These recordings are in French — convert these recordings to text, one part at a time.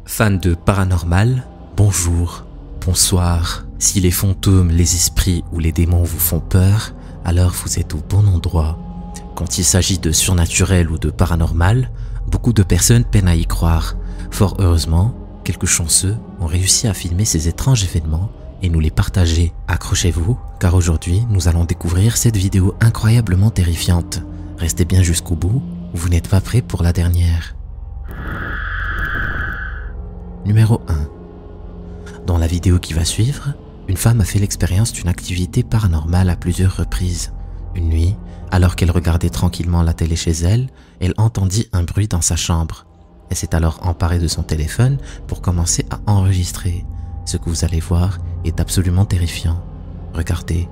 Fans de paranormal, bonjour, bonsoir. Si les fantômes, les esprits ou les démons vous font peur, alors vous êtes au bon endroit. Quand il s'agit de surnaturel ou de paranormal, beaucoup de personnes peinent à y croire. Fort heureusement, quelques chanceux ont réussi à filmer ces étranges événements et nous les partager. Accrochez-vous, car aujourd'hui nous allons découvrir cette vidéo incroyablement terrifiante. Restez bien jusqu'au bout, vous n'êtes pas prêts pour la dernière. Numéro 1. Dans la vidéo qui va suivre, une femme a fait l'expérience d'une activité paranormale à plusieurs reprises. Une nuit, alors qu'elle regardait tranquillement la télé chez elle, elle entendit un bruit dans sa chambre. Elle s'est alors emparée de son téléphone pour commencer à enregistrer. Ce que vous allez voir est absolument terrifiant. Regardez.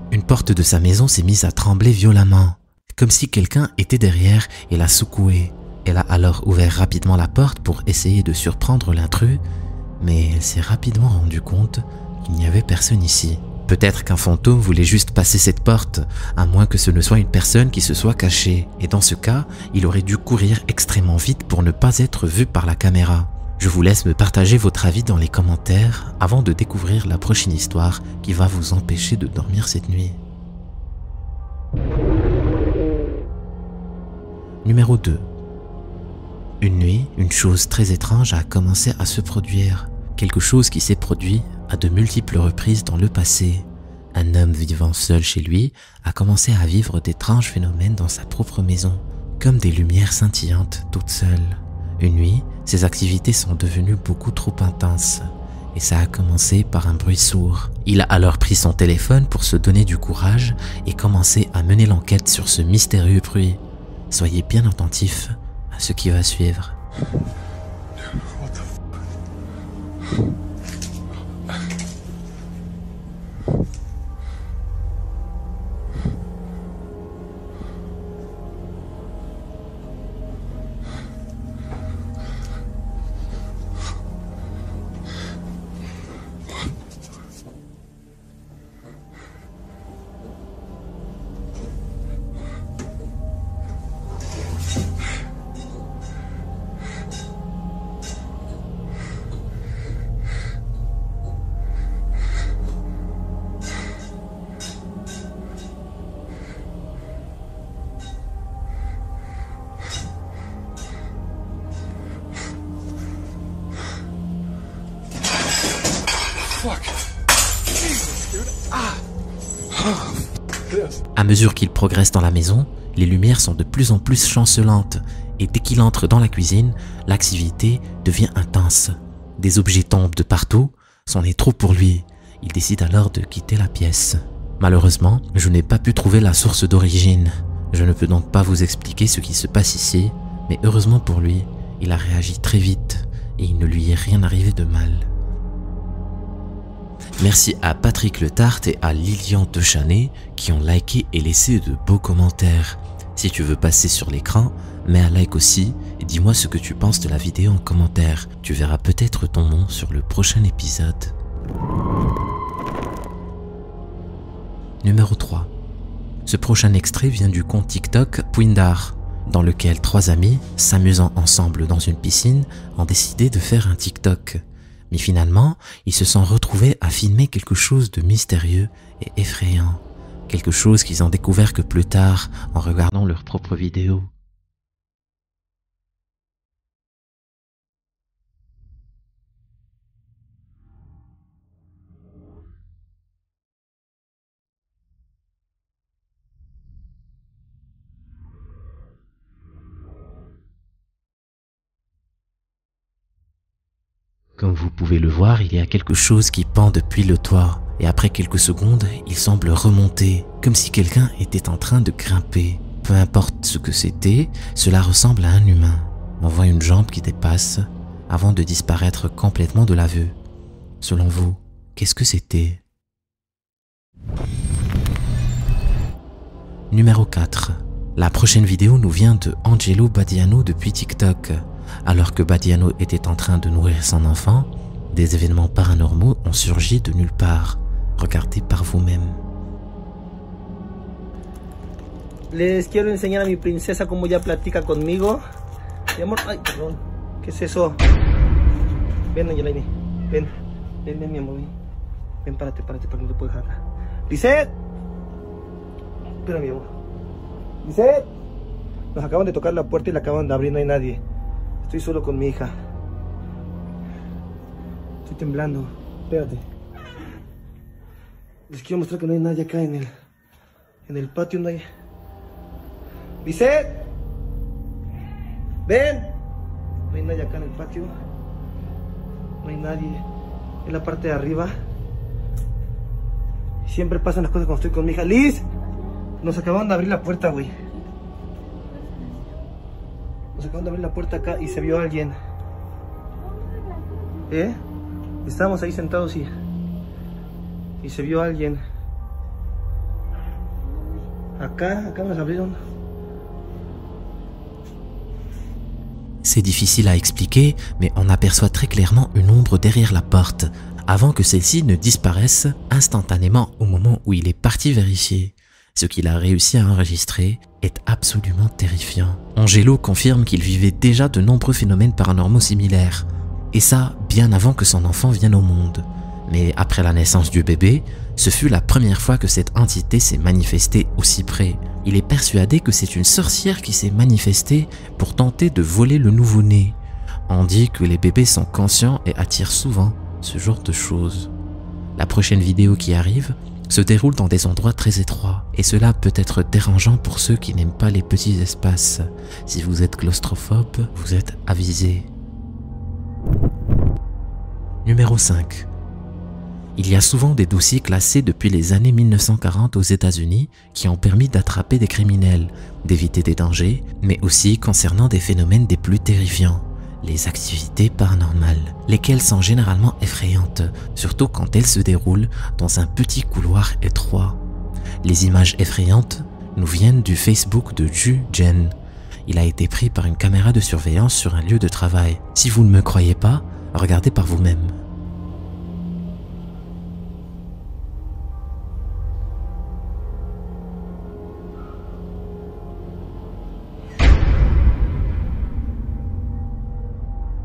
Une porte de sa maison s'est mise à trembler violemment, comme si quelqu'un était derrière et l'a secouée. Elle a alors ouvert rapidement la porte pour essayer de surprendre l'intrus, mais elle s'est rapidement rendue compte qu'il n'y avait personne ici. Peut-être qu'un fantôme voulait juste passer cette porte, à moins que ce ne soit une personne qui se soit cachée, et dans ce cas, il aurait dû courir extrêmement vite pour ne pas être vu par la caméra. Je vous laisse me partager votre avis dans les commentaires avant de découvrir la prochaine histoire qui va vous empêcher de dormir cette nuit. Numéro 2. Une nuit, une chose très étrange a commencé à se produire. Quelque chose qui s'est produit à de multiples reprises dans le passé. Un homme vivant seul chez lui a commencé à vivre d'étranges phénomènes dans sa propre maison, comme des lumières scintillantes toutes seules. Une nuit, ses activités sont devenues beaucoup trop intenses et ça a commencé par un bruit sourd. Il a alors pris son téléphone pour se donner du courage et commencer à mener l'enquête sur ce mystérieux bruit. Soyez bien attentifs à ce qui va suivre. À mesure qu'il progresse dans la maison, les lumières sont de plus en plus chancelantes et dès qu'il entre dans la cuisine, l'activité devient intense. Des objets tombent de partout, c'en est trop pour lui. Il décide alors de quitter la pièce. Malheureusement, je n'ai pas pu trouver la source d'origine. Je ne peux donc pas vous expliquer ce qui se passe ici, mais heureusement pour lui, il a réagi très vite et il ne lui est rien arrivé de mal. Merci à Patrick Le Tart et à Lilian Dechanet qui ont liké et laissé de beaux commentaires. Si tu veux passer sur l'écran, mets un like aussi et dis-moi ce que tu penses de la vidéo en commentaire. Tu verras peut-être ton nom sur le prochain épisode. Numéro 3. Ce prochain extrait vient du compte TikTok Pwindar, dans lequel 3 amis, s'amusant ensemble dans une piscine, ont décidé de faire un TikTok. Mais finalement, ils se sont retrouvés à filmer quelque chose de mystérieux et effrayant. Quelque chose qu'ils ont découvert que plus tard en regardant leurs propres vidéos. Comme vous pouvez le voir, il y a quelque chose qui pend depuis le toit. Et après quelques secondes, il semble remonter, comme si quelqu'un était en train de grimper. Peu importe ce que c'était, cela ressemble à un humain. On voit une jambe qui dépasse avant de disparaître complètement de la vue. Selon vous, qu'est-ce que c'était? Numéro 4. La prochaine vidéo nous vient de Angelo Badiano depuis TikTok. Alors que Badiano était en train de nourrir son enfant, des événements paranormaux ont surgi de nulle part. Regardez par vous-même. Les quiero enseñar a mi princesa cómo ya platica conmigo. Mi amor, ay, perdón. ¿Qué es eso? Ven, Angelaini. Ven, mi amor. Ven, párate, para que no te puedo dejar acá. ¡Lisette! Espera, mi amor. ¡Lisette! Nos acaban de tocar la puerta y la acaban de abrir, no hay nadie. Estoy solo con mi hija. Estoy temblando. Espérate. Les quiero mostrar que no hay nadie acá en el patio, no hay... ¡Lisette! ¡Ven! No hay nadie acá en el patio. No hay nadie. En la parte de arriba. Siempre pasan las cosas cuando estoy con mi hija. ¡Liz! Nos acaban de abrir la puerta, güey. Nos acaban de abrir la puerta acá y se vio a alguien. ¿Eh? Estábamos ahí sentados y se vio a alguien. Acá nos abrieron. C'est difficile à expliquer, mais on aperçoit très clairement une ombre derrière la porte, avant que celle-ci ne disparaisse instantanément au moment où il est parti vérifier. Ce qu'il a réussi à enregistrer est absolument terrifiant. Angelo confirme qu'il vivait déjà de nombreux phénomènes paranormaux similaires, et ça bien avant que son enfant vienne au monde. Mais après la naissance du bébé, ce fut la première fois que cette entité s'est manifestée aussi près. Il est persuadé que c'est une sorcière qui s'est manifestée pour tenter de voler le nouveau-né. On dit que les bébés sont conscients et attirent souvent ce genre de choses. La prochaine vidéo qui arrive se déroule dans des endroits très étroits et cela peut être dérangeant pour ceux qui n'aiment pas les petits espaces. Si vous êtes claustrophobe, vous êtes avisé. Numéro 5. Il y a souvent des dossiers classés depuis les années 1940 aux États-Unis qui ont permis d'attraper des criminels, d'éviter des dangers, mais aussi concernant des phénomènes des plus terrifiants, les activités paranormales, lesquelles sont généralement effrayantes, surtout quand elles se déroulent dans un petit couloir étroit. Les images effrayantes nous viennent du Facebook de Ju Jen. Il a été pris par une caméra de surveillance sur un lieu de travail. Si vous ne me croyez pas, regardez par vous-même.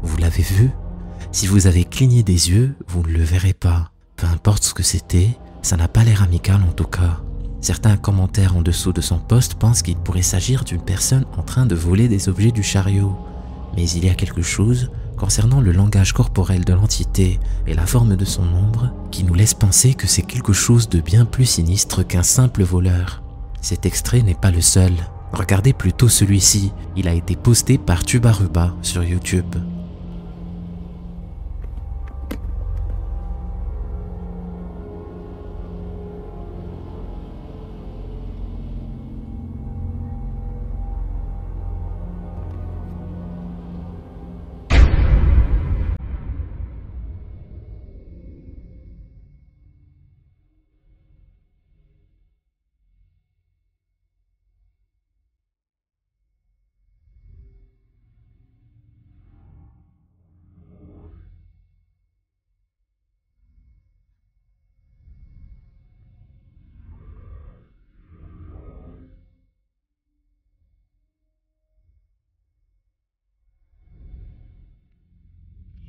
Vous l'avez vu? Si vous avez cligné des yeux, vous ne le verrez pas. Peu importe ce que c'était, ça n'a pas l'air amical en tout cas. Certains commentaires en dessous de son post pensent qu'il pourrait s'agir d'une personne en train de voler des objets du chariot. Mais il y a quelque chose concernant le langage corporel de l'entité et la forme de son ombre qui nous laisse penser que c'est quelque chose de bien plus sinistre qu'un simple voleur. Cet extrait n'est pas le seul. Regardez plutôt celui-ci, il a été posté par Tubaruba sur YouTube.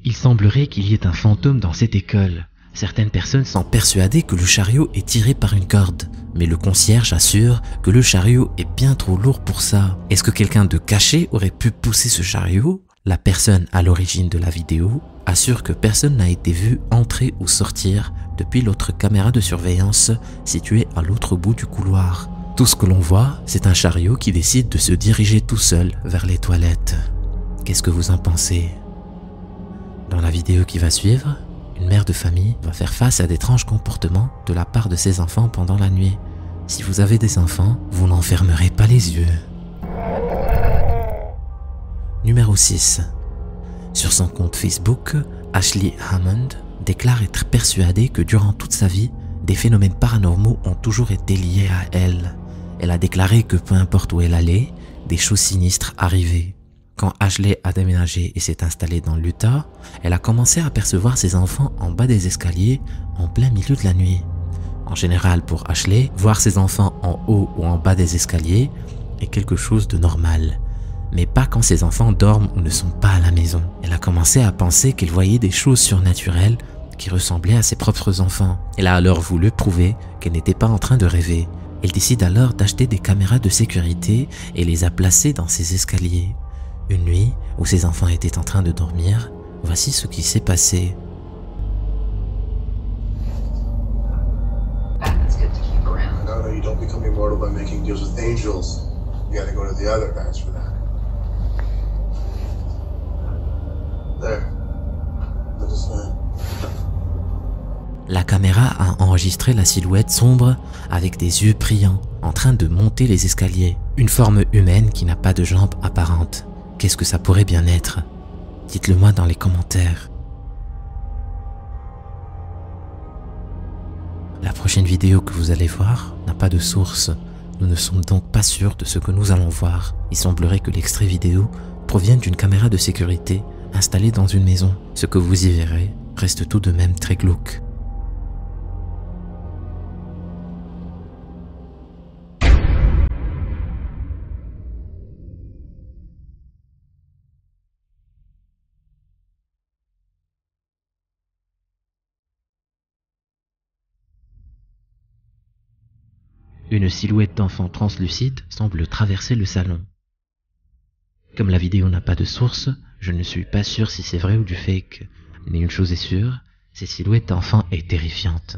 Il semblerait qu'il y ait un fantôme dans cette école. Certaines personnes sont persuadées que le chariot est tiré par une corde, mais le concierge assure que le chariot est bien trop lourd pour ça. Est-ce que quelqu'un de caché aurait pu pousser ce chariot? La personne à l'origine de la vidéo assure que personne n'a été vu entrer ou sortir depuis l'autre caméra de surveillance située à l'autre bout du couloir. Tout ce que l'on voit, c'est un chariot qui décide de se diriger tout seul vers les toilettes. Qu'est-ce que vous en pensez? Dans la vidéo qui va suivre, une mère de famille va faire face à d'étranges comportements de la part de ses enfants pendant la nuit. Si vous avez des enfants, vous n'en fermerez pas les yeux. Numéro 6. Sur son compte Facebook, Ashley Hammond déclare être persuadée que durant toute sa vie, des phénomènes paranormaux ont toujours été liés à elle. Elle a déclaré que peu importe où elle allait, des choses sinistres arrivaient. Quand Ashley a déménagé et s'est installée dans l'Utah, elle a commencé à apercevoir ses enfants en bas des escaliers en plein milieu de la nuit. En général, pour Ashley, voir ses enfants en haut ou en bas des escaliers est quelque chose de normal. Mais pas quand ses enfants dorment ou ne sont pas à la maison. Elle a commencé à penser qu'elle voyait des choses surnaturelles qui ressemblaient à ses propres enfants. Elle a alors voulu prouver qu'elle n'était pas en train de rêver. Elle décide alors d'acheter des caméras de sécurité et les a placées dans ses escaliers. Une nuit où ses enfants étaient en train de dormir, voici ce qui s'est passé. No, you don't become immortal by making deals with angels. You gotta go to the other guys for that. There. Look at that. La caméra a enregistré la silhouette sombre avec des yeux brillants en train de monter les escaliers. Une forme humaine qui n'a pas de jambes apparentes. Qu'est-ce que ça pourrait bien être? Dites-le moi dans les commentaires. La prochaine vidéo que vous allez voir n'a pas de source. Nous ne sommes donc pas sûrs de ce que nous allons voir. Il semblerait que l'extrait vidéo provienne d'une caméra de sécurité installée dans une maison. Ce que vous y verrez reste tout de même très glauque. Une silhouette d'enfant translucide semble traverser le salon. Comme la vidéo n'a pas de source, je ne suis pas sûr si c'est vrai ou du fake. Mais une chose est sûre, cette silhouette d'enfant est terrifiante.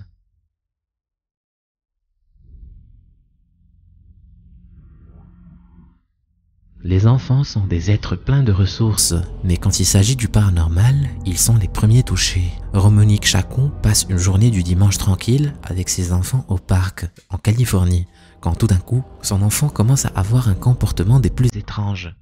Les enfants sont des êtres pleins de ressources, mais quand il s'agit du paranormal, ils sont les premiers touchés. Romonique Chacon passe une journée du dimanche tranquille avec ses enfants au parc, en Californie, quand tout d'un coup, son enfant commence à avoir un comportement des plus étranges.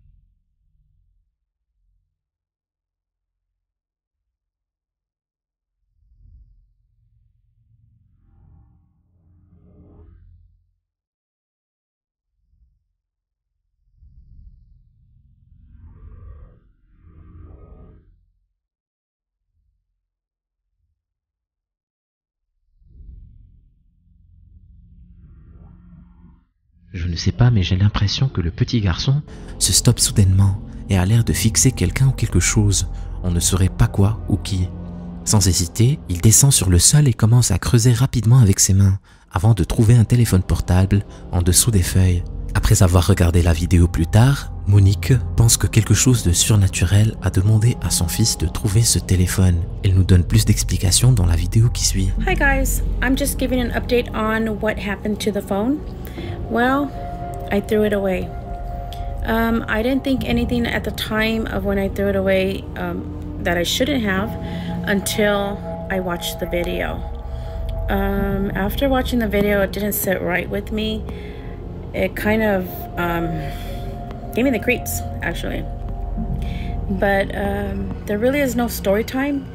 Je ne sais pas, mais j'ai l'impression que le petit garçon se stoppe soudainement et a l'air de fixer quelqu'un ou quelque chose. On ne saurait pas quoi ou qui. Sans hésiter, il descend sur le sol et commence à creuser rapidement avec ses mains avant de trouver un téléphone portable en dessous des feuilles. Après avoir regardé la vidéo plus tard, Monique pense que quelque chose de surnaturel a demandé à son fils de trouver ce téléphone. Elle nous donne plus d'explications dans la vidéo qui suit. Hi guys, I'm just giving an update on what happened to the phone. Well, I threw it away. I didn't think anything at the time of when I threw it away that I shouldn't have until I watched the video. After watching the video, it didn't sit right with me. It kind of gave me the creeps, actually. But there really is no story time.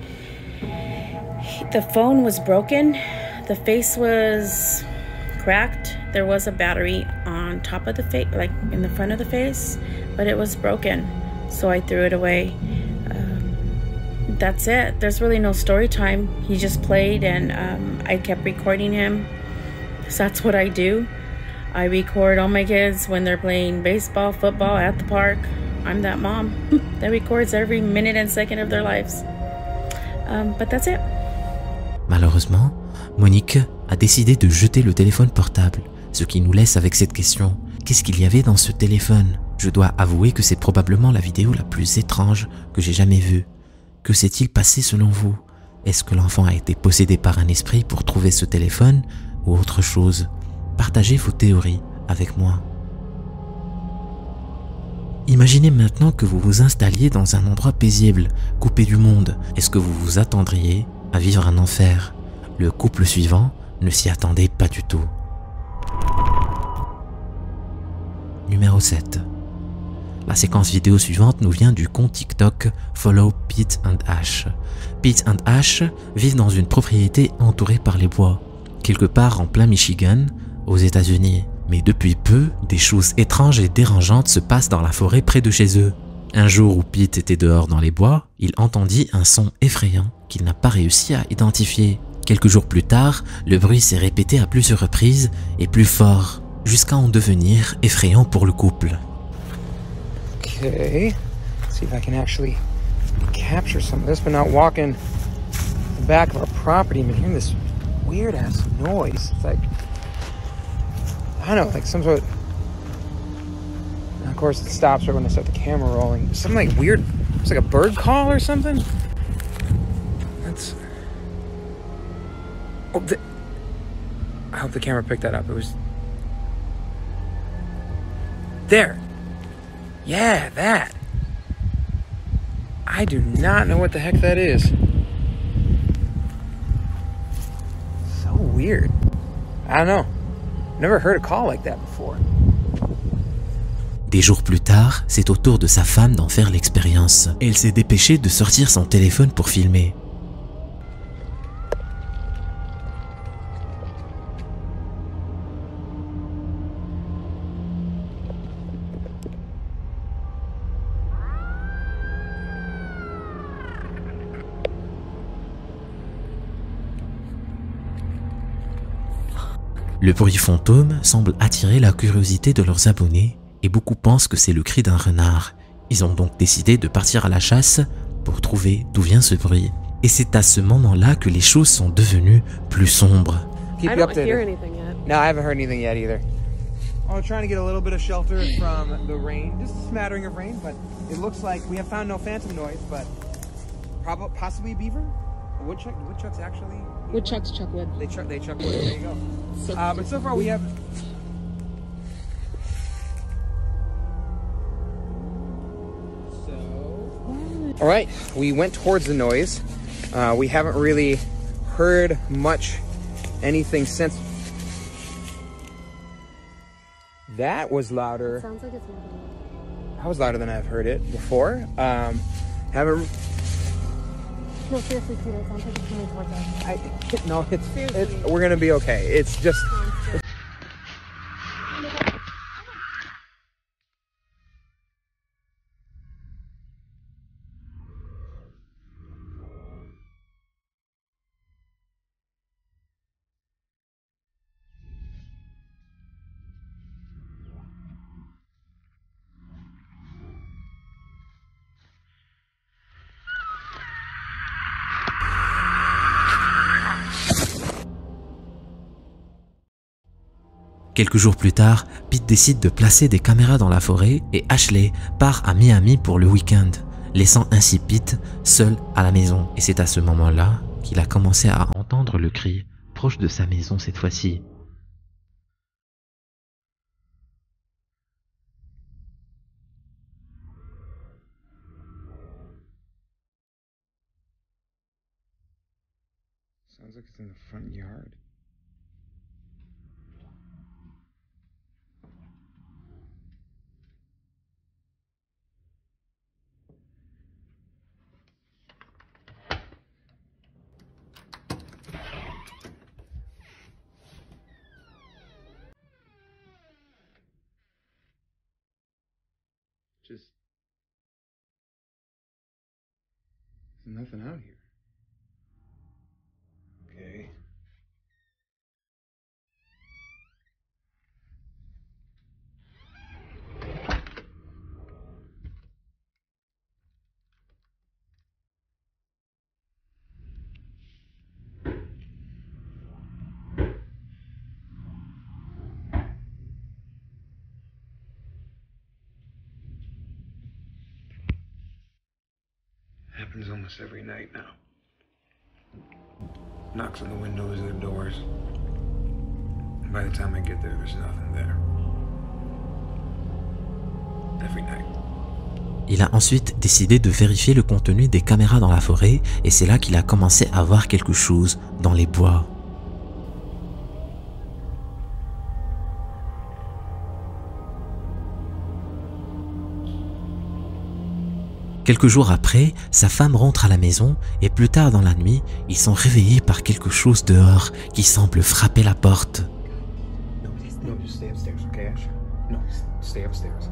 The phone was broken. The face was cracked. There was a battery on top of the face, like in the front of the face, but it was broken. So I threw it away. That's it. There's really no story time. He just played and I kept recording him. So that's what I do. I record all my kids when they're playing baseball, football at the park. I'm that mom that records every minute and second of their lives. But that's it. Malheureusement, Monique a décidé de jeter le téléphone portable, ce qui nous laisse avec cette question. Qu'est-ce qu'il y avait dans ce téléphone? Je dois avouer que c'est probablement la vidéo la plus étrange que j'ai jamais vue. Que s'est-il passé selon vous? Est-ce que l'enfant a été possédé par un esprit pour trouver ce téléphone ou autre chose? Partagez vos théories avec moi. Imaginez maintenant que vous vous installiez dans un endroit paisible, coupé du monde. Est-ce que vous vous attendriez à vivre un enfer? Le couple suivant ne s'y attendait pas du tout. Numéro 7. La séquence vidéo suivante nous vient du compte TikTok Follow Pete and Ash. Pete and Ash vivent dans une propriété entourée par les bois, quelque part en plein Michigan, aux États-Unis. Mais depuis peu, des choses étranges et dérangeantes se passent dans la forêt près de chez eux. Un jour où Pete était dehors dans les bois, il entendit un son effrayant qu'il n'a pas réussi à identifier. Quelques jours plus tard, le bruit s'est répété à plusieurs reprises et plus fort, jusqu'à en devenir effrayant pour le couple. Okay, let's see if I can actually capture some of this, but not walk in the back of our property and hearing this weird ass noise. It's like, I don't know, like some sort of, and of course it stops right when I start the camera rolling. Something like weird, it's like a bird call or something. That's, oh, I hope the camera picked that up. It was there. Yeah, that. I do not know what the heck that is. So weird. I don't know. Never heard a call like that before. Des jours plus tard, c'est au tour de sa femme d'en faire l'expérience. Elle s'est dépêchée de sortir son téléphone pour filmer. Le bruit fantôme semble attirer la curiosité de leurs abonnés et beaucoup pensent que c'est le cri d'un renard. Ils ont donc décidé de partir à la chasse pour trouver d'où vient ce bruit. Et c'est à ce moment-là que les choses sont devenues plus sombres. Keep you updated. No, I haven't heard anything yet either. Oh, trying to get a little bit of shelter from the rain, just a smattering of rain, but it looks like we have found no phantom noise, but possibly a beaver? A woodchuck? Woodchucks actually? Woodchucks chuck wood. They chuck wood. There you go. But so far we have. All right, we went towards the noise. We haven't really heard anything since. That was louder. It sounds like it's moving. That was louder than I've heard it before. Haven't. No, seriously, Peter, it sounds like it's coming towards us. No, it's we're gonna be okay. It's just. Quelques jours plus tard, Pete décide de placer des caméras dans la forêt et Ashley part à Miami pour le week-end, laissant ainsi Pete seul à la maison. Et c'est à ce moment-là qu'il a commencé à entendre le cri, proche de sa maison cette fois-ci. Sounds like it's in the front yard. Just there's nothing out here. Okay. Happens almost every night now. Knocks on the windows and the doors. By the time I get there, there's nothing there. Every night. Il a ensuite décidé de vérifier le contenu des caméras dans la forêt et c'est là qu'il a commencé à voir quelque chose dans les bois. Quelques jours après, sa femme rentre à la maison et plus tard dans la nuit, ils sont réveillés par quelque chose dehors qui semble frapper la porte. No, just stay upstairs, okay, Ash? No, stay upstairs.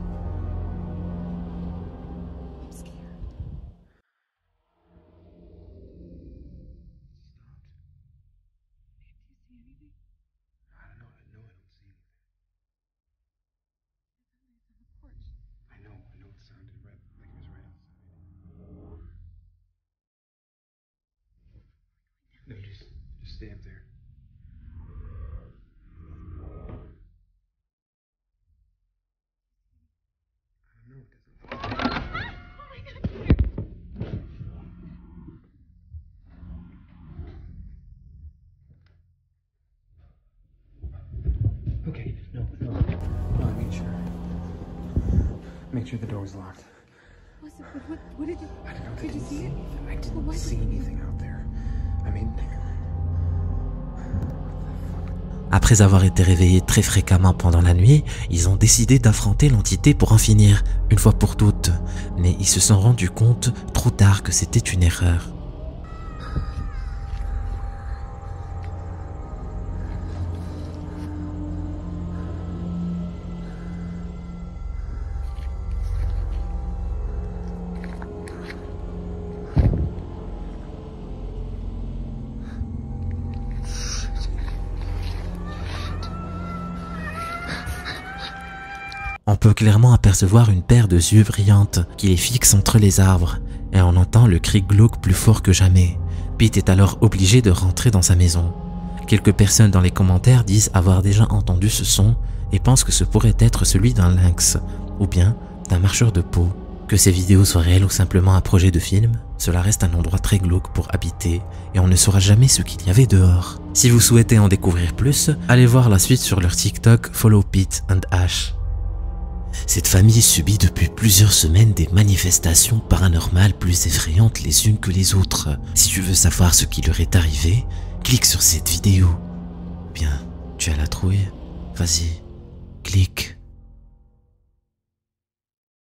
No, just stay up there. Okay, no, I made sure. Make sure the door was locked. What did you? I don't know. Did you see it? I didn't see anything out there. I mean, Après avoir été réveillés très fréquemment pendant la nuit, ils ont décidé d'affronter l'entité pour en finir, une fois pour toutes. Mais ils se sont rendus compte trop tard que c'était une erreur. On peut clairement apercevoir une paire de yeux brillantes qui les fixent entre les arbres, et on entend le cri glauque plus fort que jamais. Pete est alors obligé de rentrer dans sa maison. Quelques personnes dans les commentaires disent avoir déjà entendu ce son et pensent que ce pourrait être celui d'un lynx, ou bien d'un marcheur de peau. Que ces vidéos soient réelles ou simplement un projet de film, cela reste un endroit très glauque pour habiter et on ne saura jamais ce qu'il y avait dehors. Si vous souhaitez en découvrir plus, allez voir la suite sur leur TikTok Follow Pete and Ash. Cette famille subit depuis plusieurs semaines des manifestations paranormales plus effrayantes les unes que les autres. Si tu veux savoir ce qui leur est arrivé, clique sur cette vidéo. Bien, tu as la trouille? Vas-y, clique.